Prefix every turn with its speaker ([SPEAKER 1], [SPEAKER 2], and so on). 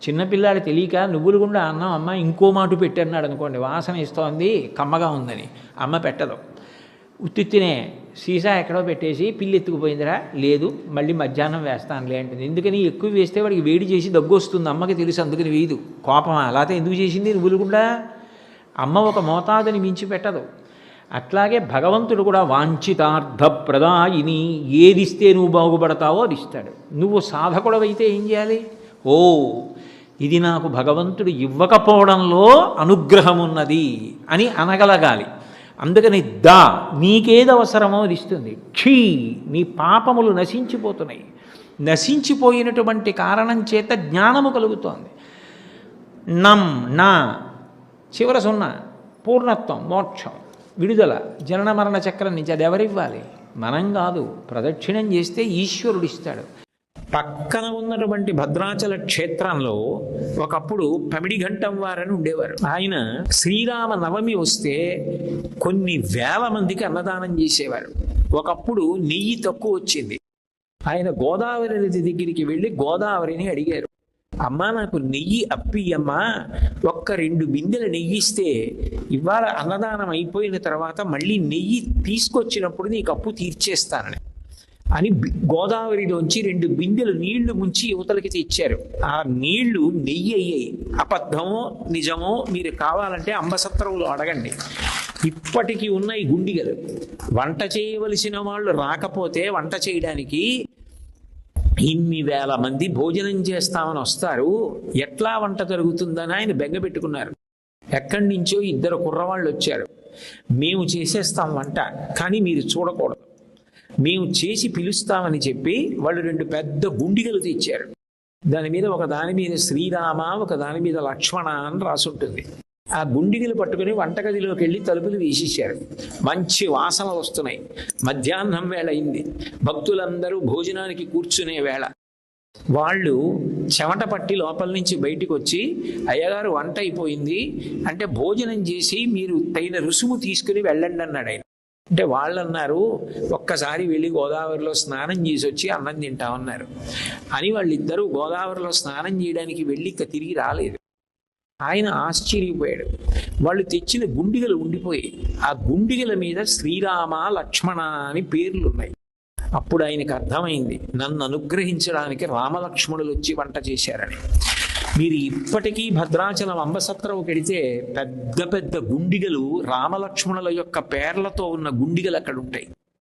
[SPEAKER 1] చిన్నపిల్లాడు తెలియక నువ్వులు గుండా అన్నం అమ్మ ఇంకో మాట పెట్టన్నాడు అనుకోండి, వాసన ఇస్తోంది కమ్మగా ఉందని, అమ్మ పెట్టదు. ఉత్తినే సీసా ఎక్కడో పెట్టేసి పిల్లి ఎత్తుకుపోయిందిరా, లేదు మళ్ళీ మధ్యాహ్నం వేస్తానులే అంటుంది. ఎందుకని ఎక్కువ వేస్తే వాడికి వేడి చేసి దగ్గు వస్తుంది, అమ్మకి తెలుసు, అందుకని వేయదు. కోపమా? అలాగే ఎందుకు చేసింది నువ్వులుగుండా? అమ్మ ఒక మోతాదుని మించి పెట్టదు. అట్లాగే భగవంతుడు కూడా వాంఛితార్థ ప్రదాయిని, ఏదిస్తే నువ్వు బాగుపడతావో అది ఇస్తాడు. నువ్వు సాధకుడవైతే ఏం చేయాలి? ఓ, ఇది నాకు భగవంతుడు ఇవ్వకపోవడంలో అనుగ్రహం ఉన్నది అని అనగలగాలి. అందుకని నీకేది అవసరమో అది ఇస్తుంది. క్షీ, నీ పాపములు నశించిపోతున్నాయి. నశించిపోయినటువంటి కారణం చేత జ్ఞానము కలుగుతోంది. నా చివర సున్నా, పూర్ణత్వం, మోక్షం, విడుదల, జనన మరణ చక్రం నుంచి అది ఎవరివ్వాలి? మనం కాదు. ప్రదక్షిణం చేస్తే ఈశ్వరుడు ఇస్తాడు. పక్కన ఉన్నటువంటి భద్రాచల క్షేత్రంలో ఒకప్పుడు పమిడి ఘంటం వారని ఉండేవారు. ఆయన శ్రీరామ నవమి వస్తే కొన్ని వేల మందికి అన్నదానం చేసేవారు. ఒకప్పుడు నెయ్యి తక్కువ వచ్చింది. ఆయన గోదావరి నది దగ్గరికి వెళ్ళి గోదావరిని అడిగారు, అమ్మా నాకు నెయ్యి అప్పియమ్మా, ఒక్క 2 బిందెలు నెయ్యి ఇస్తే ఇవాళ అన్నదానం అయిపోయిన తర్వాత మళ్ళీ నెయ్యి తీసుకొచ్చినప్పుడు నీకు అప్పు తీర్చేస్తానని అని గోదావరిలోంచి 2 బిందెలు నీళ్లు ముంచి యువతలకి తెచ్చారు. ఆ నీళ్లు నెయ్యి అయ్యాయి. అబద్ధమో నిజమో మీరు కావాలంటే అంబసత్రంలో అడగండి. ఇప్పటికీ ఉన్న ఈ గుండిగలు, వంట చేయవలసిన వాళ్ళు రాకపోతే వంట చేయడానికి ఇన్ని వేల మంది భోజనం చేస్తామని వస్తారు, ఎట్లా వంట జరుగుతుందని ఆయన బెంగ పెట్టుకున్నారు. ఎక్కడి నుంచో 2 కుర్రవాళ్ళు వచ్చారు, మేము చేసేస్తాం వంట, కానీ మీరు చూడకూడదు, మేము చేసి పిలుస్తామని చెప్పి వాళ్ళు 2 పెద్ద గుండిగలు తెచ్చారు. దాని మీద ఒక దాని మీద శ్రీరామ, ఒక దాని మీద లక్ష్మణ అని రాసుంటుంది. ఆ గుండిగలు పట్టుకుని వంటగదిలోకి వెళ్ళి తలుపులు వేసేసారు. మంచి వాసనలు వస్తున్నాయి. మధ్యాహ్నం వేళ అయింది. భక్తులందరూ భోజనానికి కూర్చునే వేళ. వాళ్ళు చెమట పట్టి లోపల నుంచి బయటికి వచ్చి, అయ్యగారు వంట అయిపోయింది అంటే భోజనం చేసి మీరు తగిన రుసుము తీసుకుని వెళ్ళండి అన్నాడు ఆయన. అంటే వాళ్ళు అన్నారు, ఒక్కసారి వెళ్ళి గోదావరిలో స్నానం చేసి వచ్చి అన్నం తింటామన్నారు అని. వాళ్ళిద్దరూ గోదావరిలో స్నానం చేయడానికి వెళ్ళి ఇక తిరిగి రాలేదు. ఆయన ఆశ్చర్యపోయాడు. వాళ్ళు తెచ్చిన గుండిగలు ఉండిపోయి, ఆ గుండిగల మీద శ్రీరామ లక్ష్మణ అని పేర్లు ఉన్నాయి. అప్పుడు ఆయనకు అర్థమైంది, నన్ను అనుగ్రహించడానికి రామలక్ష్మణులు వచ్చి వంట చేశారని. మీరు ఇప్పటికీ భద్రాచలం అంబసత్రం వెడితే పెద్ద పెద్ద గుండిగలు, రామలక్ష్మణుల యొక్క పేర్లతో ఉన్న గుండిగలు అక్కడ ఉంటాయి.